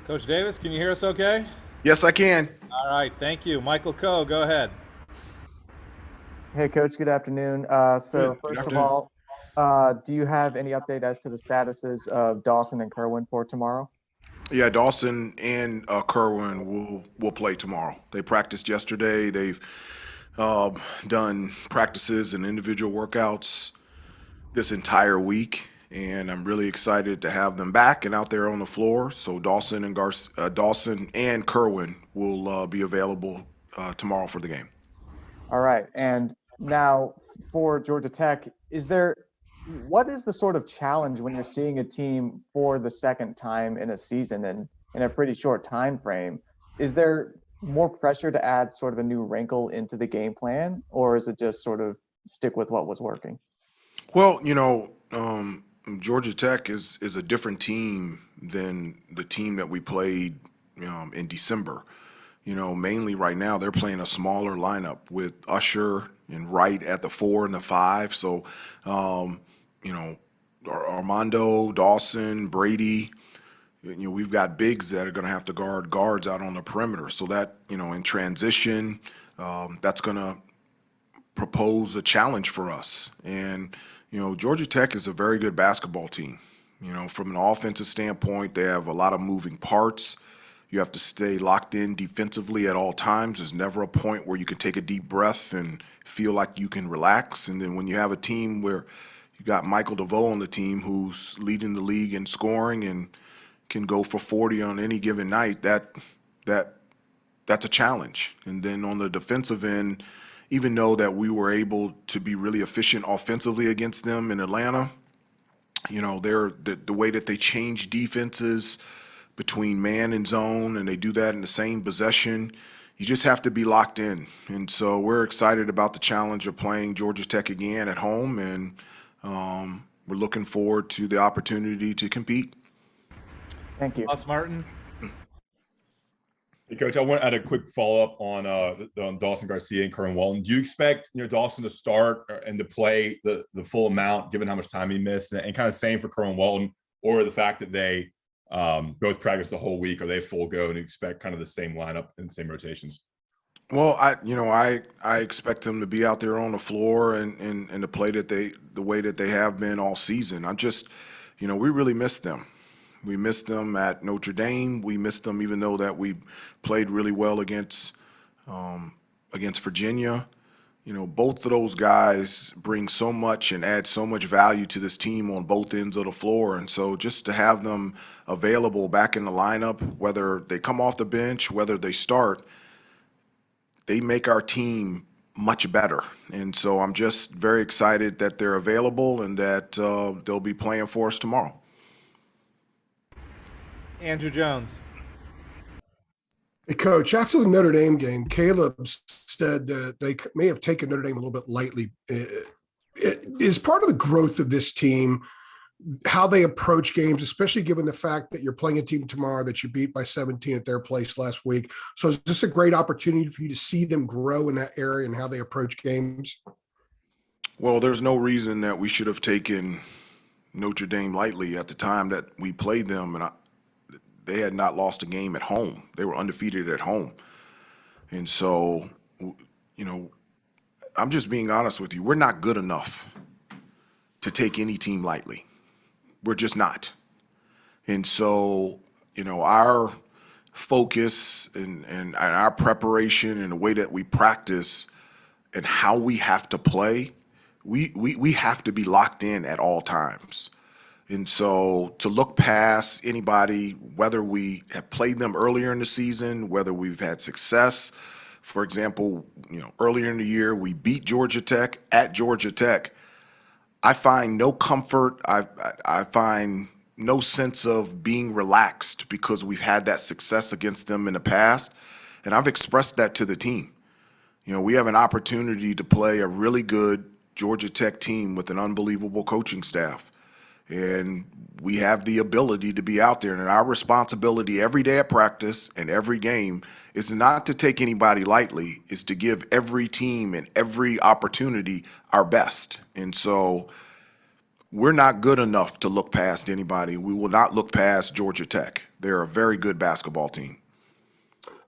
Coach Davis, can you hear us okay? Yes, I can. All right, thank you. Michael Coe, go ahead. Hey, Coach, good afternoon. So Good first of afternoon. all, do you have any update as to the statuses of Dawson and Kerwin for tomorrow? Yeah, Dawson and Kerwin will play tomorrow. They practiced yesterday. They've uh, done practices and individual workouts this entire week, and I'm really excited to have them back and out there on the floor. So Dawson and Kerwin will be available tomorrow for the game. All right. And now for Georgia Tech, what is the sort of challenge when you're seeing a team for the second time in a season and in a pretty short time frame? Is there more pressure to add sort of a new wrinkle into the game plan, or is it just sort of stick with what was working? Well, Georgia Tech is a different team than the team that we played in December. Mainly right now they're playing a smaller lineup with Usher and Wright at the 4 and the 5. So, um, you know, Armando, Dawson, Brady. We've got bigs that are going to have to guard guards out on the perimeter. So that in transition, that's going to propose a challenge for us. And Georgia Tech is a very good basketball team. From an offensive standpoint, they have a lot of moving parts. You have to stay locked in defensively at all times. There's never a point where you can take a deep breath and feel like you can relax. And then when you have a team where you got Michael DeVoe on the team who's leading the league in scoring and can go for 40 on any given night, that's a challenge. And then on the defensive end, even though that we were able to be really efficient offensively against them in Atlanta, they're the way that they change defenses between man and zone, and they do that in the same possession. You just have to be locked in. And so we're excited about the challenge of playing Georgia Tech again at home, and we're looking forward to the opportunity to compete. Thank you. Ross Martin. Hey, Coach, I want to add a quick follow-up on Dawson Garcia and Kerwin Walton. Do you expect Dawson to start and to play the full amount, given how much time he missed, and kind of same for Kerwin Walton, or the fact that they both practice the whole week? Are they full go and you expect kind of the same lineup and same rotations? Well, I expect them to be out there on the floor and to play the way that they have been all season. We really missed them. We missed them at Notre Dame. We missed them even though that we played really well against Virginia. Both of those guys bring so much and add so much value to this team on both ends of the floor. And so just to have them available back in the lineup, whether they come off the bench, whether they start, they make our team much better. And so I'm just very excited that they're available and that they'll be playing for us tomorrow. Andrew Jones. Hey, Coach, after the Notre Dame game, Caleb said that they may have taken Notre Dame a little bit lightly. Is part of the growth of this team how they approach games, especially given the fact that you're playing a team tomorrow that you beat by 17 at their place last week? So is this a great opportunity for you to see them grow in that area and how they approach games? Well, there's no reason that we should have taken Notre Dame lightly at the time that we played them, and they had not lost a game at home. They were undefeated at home. And so, I'm just being honest with you. We're not good enough to take any team lightly. We're just not. And so, our focus and our preparation and the way that we practice and how we have to play, we have to be locked in at all times. And so to look past anybody, whether we have played them earlier in the season, whether we've had success, for example, earlier in the year, we beat Georgia Tech at Georgia Tech. I find no comfort. I find no sense of being relaxed because we've had that success against them in the past. And I've expressed that to the team. We have an opportunity to play a really good Georgia Tech team with an unbelievable coaching staff. And we have the ability to be out there. And our responsibility every day at practice and every game is not to take anybody lightly, is to give every team and every opportunity our best. And so we're not good enough to look past anybody. We will not look past Georgia Tech. They're a very good basketball team.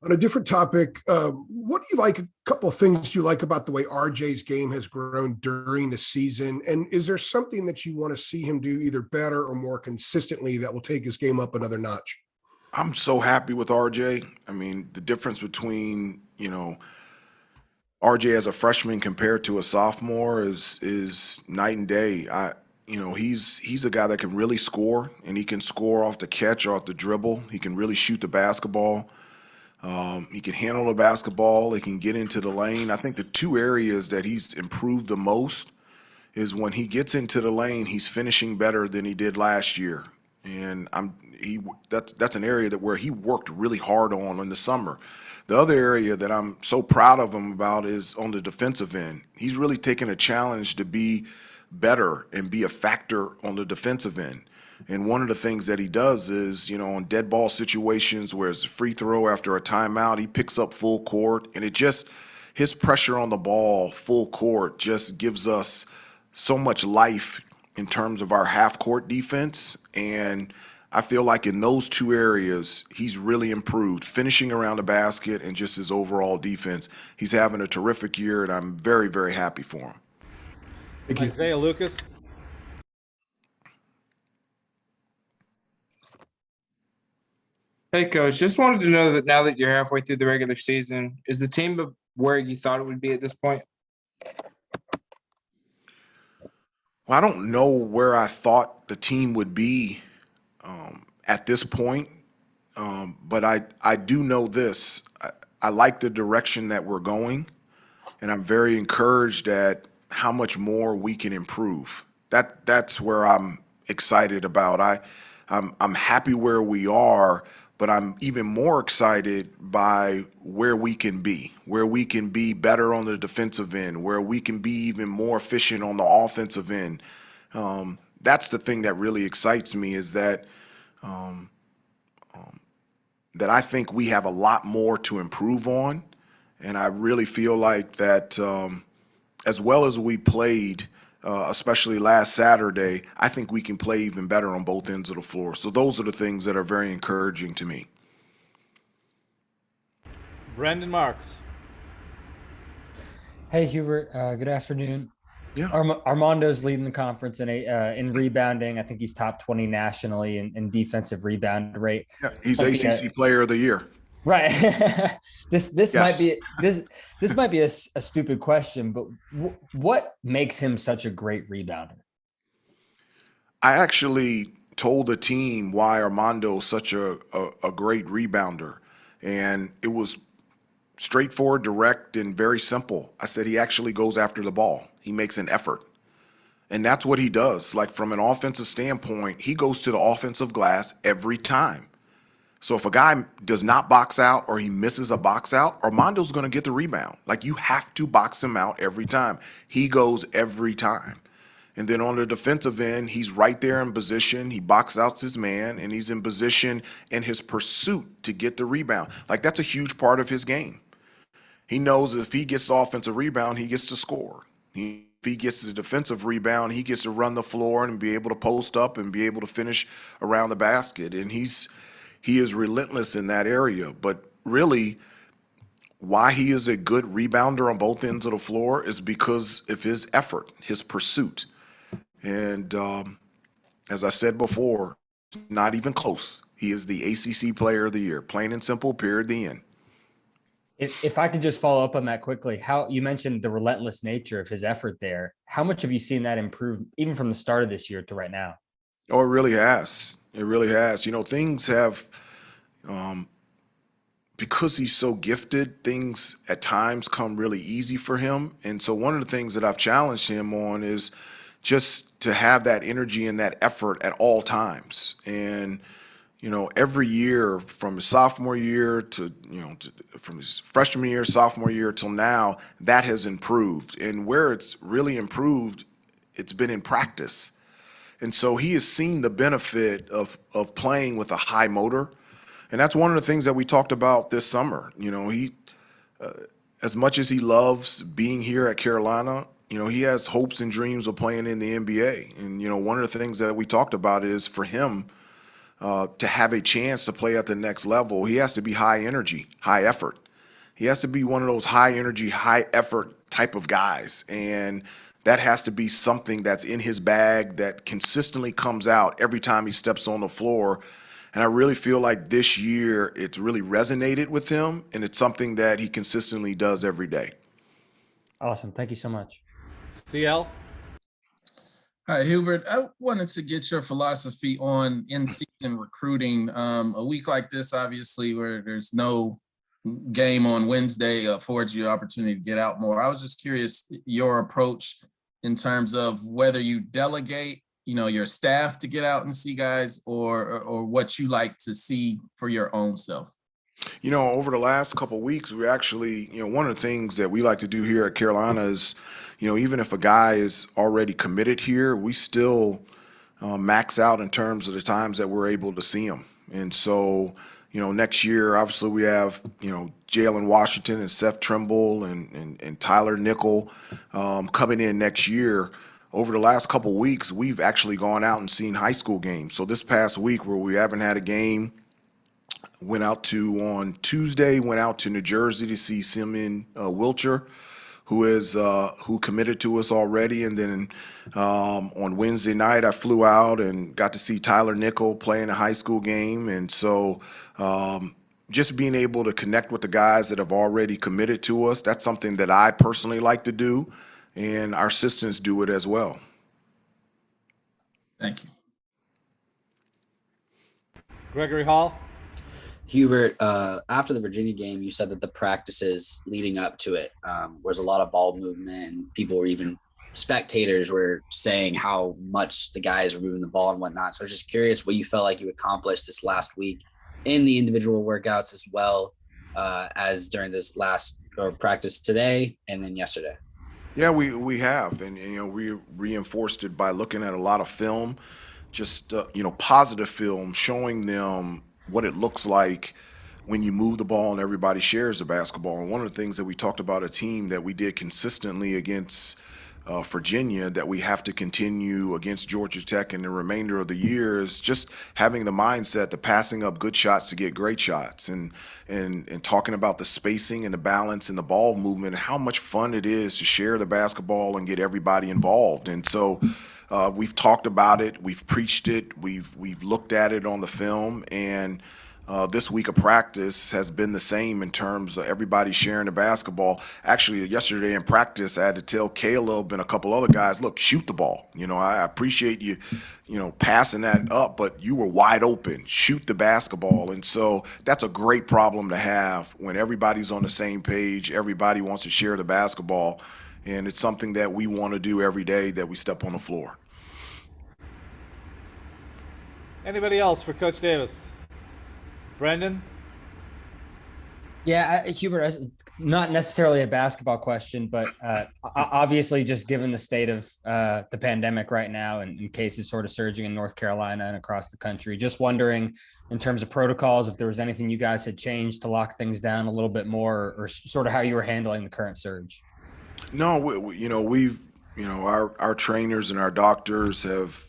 On a different topic, what do you like? A couple of things you like about the way RJ's game has grown during the season, and is there something that you want to see him do either better or more consistently that will take his game up another notch? I'm so happy with RJ. I mean, the difference between, RJ as a freshman compared to a sophomore is night and day. He's a guy that can really score, and he can score off the catch or off the dribble. He can really shoot the basketball. He can handle the basketball. He can get into the lane. I think the two areas that he's improved the most is when he gets into the lane, he's finishing better than he did last year. And that's an area where he worked really hard on in the summer. The other area that I'm so proud of him about is on the defensive end. He's really taken a challenge to be better and be a factor on the defensive end. And one of the things that he does is, on dead ball situations where it's a free throw after a timeout, he picks up full court, and his pressure on the ball full court just gives us so much life in terms of our half court defense. And I feel like in those two areas, he's really improved, finishing around the basket and just his overall defense. He's having a terrific year, and I'm very, very happy for him. Thank you. Isaiah Lucas. Hey, Coach, just wanted to know that now that you're halfway through the regular season, is the team where you thought it would be at this point? Well, I don't know where I thought the team would be at this point, but I do know this. I like the direction that we're going, and I'm very encouraged at how much more we can improve. That's where I'm excited about. I'm happy where we are, but I'm even more excited by where we can be better on the defensive end, where we can be even more efficient on the offensive end. That's the thing that really excites me, is that that I think we have a lot more to improve on, and I really feel like that as well as we played, especially last Saturday, I think we can play even better on both ends of the floor. So those are the things that are very encouraging to me. Brendan Marks. Hey, Hubert. Good afternoon. Yeah. Armando's leading the conference in rebounding. I think he's top 20 nationally in defensive rebound rate. Yeah, he's ACC Player of the Year. Right. This Yes. might be a stupid question, but what makes him such a great rebounder? I actually told the team why Armando's such a great rebounder, and it was straightforward, direct, and very simple. I said he actually goes after the ball. He makes an effort. And that's what he does. Like, from an offensive standpoint, he goes to the offensive glass every time. So if a guy does not box out or he misses a box out, Armando's going to get the rebound. Like, you have to box him out every time. He goes every time. And then on the defensive end, he's right there in position. He box outs his man, and he's in position in his pursuit to get the rebound. Like, that's a huge part of his game. He knows if he gets the offensive rebound, he gets to score. If he gets the defensive rebound, he gets to run the floor and be able to post up and be able to finish around the basket. And he is relentless in that area. But really, why he is a good rebounder on both ends of the floor is because of his effort, his pursuit. And as I said before, it's not even close. He is the ACC Player of the Year, plain and simple, period, the end. If I could just follow up on that quickly, how you mentioned the relentless nature of his effort there. How much have you seen that improve even from the start of this year to right now? Oh, it really has. It really has. Things have, because he's so gifted, things at times come really easy for him. And so one of the things that I've challenged him on is just to have that energy and that effort at all times. And every year from his sophomore year to from his freshman year, sophomore year till now, that has improved. And where it's really improved, it's been in practice. And so he has seen the benefit of playing with a high motor. And that's one of the things that we talked about this summer. He, as much as he loves being here at Carolina, he has hopes and dreams of playing in the NBA. And, one of the things that we talked about is for him to have a chance to play at the next level, he has to be high energy, high effort. He has to be one of those high energy, high effort type of guys. And that has to be something that's in his bag that consistently comes out every time he steps on the floor. And I really feel like this year it's really resonated with him, and it's something that he consistently does every day. Awesome. Thank you so much. CL? Hi, Hubert. I wanted to get your philosophy on in-season recruiting. A week like this, obviously, where there's no game on Wednesday, affords you the opportunity to get out more. I was just curious your approach in terms of whether you delegate, your staff to get out and see guys, or what you like to see for your own self. Over the last couple of weeks, we actually, one of the things that we like to do here at Carolina is, even if a guy is already committed here, we still max out in terms of the times that we're able to see him. And so, next year, obviously we have, Jalen Washington and Seth Trimble and Tyler Nickel coming in next year. Over the last couple of weeks, we've actually gone out and seen high school games. So this past week where we haven't had a game, on Tuesday, went out to New Jersey to see Simeon Wilcher, who committed to us already. And then on Wednesday night, I flew out and got to see Tyler Nickel play in a high school game. And so just being able to connect with the guys that have already committed to us, that's something that I personally like to do, and our assistants do it as well. Thank you. Gregory Hall? Hubert, after the Virginia game, you said that the practices leading up to it was a lot of ball movement, and people were even spectators were saying how much the guys were moving the ball and whatnot. So I was just curious what you felt like you accomplished this last week in the individual workouts, as well as during this last practice today and then yesterday. Yeah, we have, and we reinforced it by looking at a lot of film, just positive film, showing them what it looks like when you move the ball and everybody shares the basketball. And one of the things that we talked about, a team that we did consistently against Virginia, that we have to continue against Georgia Tech in the remainder of the year, is just having the mindset to passing up good shots to get great shots, and talking about the spacing and the balance and the ball movement, and how much fun it is to share the basketball and get everybody involved. And so we've talked about it, we've preached it, we've looked at it on the film, and this week of practice has been the same in terms of everybody sharing the basketball. Actually, yesterday in practice, I had to tell Caleb and a couple other guys, look, shoot the ball. I appreciate you, passing that up, but you were wide open. Shoot the basketball. And so that's a great problem to have when everybody's on the same page, everybody wants to share the basketball, and it's something that we want to do every day that we step on the floor. Anybody else for Coach Davis? Brendan? Yeah, Hubert, not necessarily a basketball question, but obviously just given the state of the pandemic right now and cases sort of surging in North Carolina and across the country, just wondering in terms of protocols, if there was anything you guys had changed to lock things down a little bit more, or sort of how you were handling the current surge. No, our trainers and our doctors have,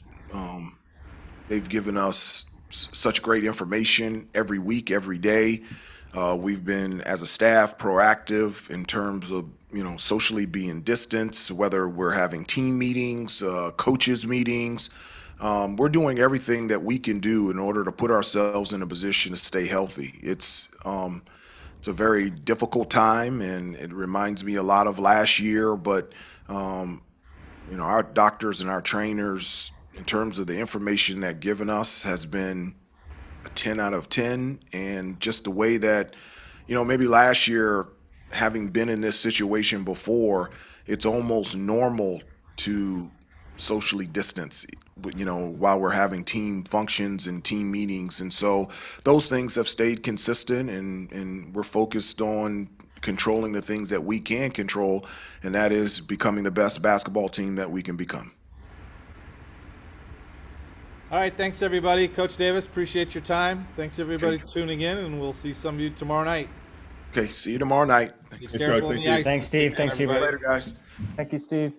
they've given us such great information every week, every day. We've been, as a staff, proactive in terms of, socially being distanced, whether we're having team meetings, coaches meetings. We're doing everything that we can do in order to put ourselves in a position to stay healthy. It's a very difficult time, and it reminds me a lot of last year, but, our doctors and our trainers, in terms of the information that given us, has been a 10 out of 10. And just the way that, maybe last year, having been in this situation before, it's almost normal to socially distance, while we're having team functions and team meetings. And so those things have stayed consistent, and we're focused on controlling the things that we can control, and that is becoming the best basketball team that we can become. All right, thanks everybody. Coach Davis, appreciate your time. Thanks everybody tuning in, and we'll see some of you tomorrow night. Okay, see you tomorrow night. Be Thanks, careful Coach. on Thanks, the Steve. ice. Thanks, Steve. Thanks, Hubert. Later, guys. Thank you, Steve.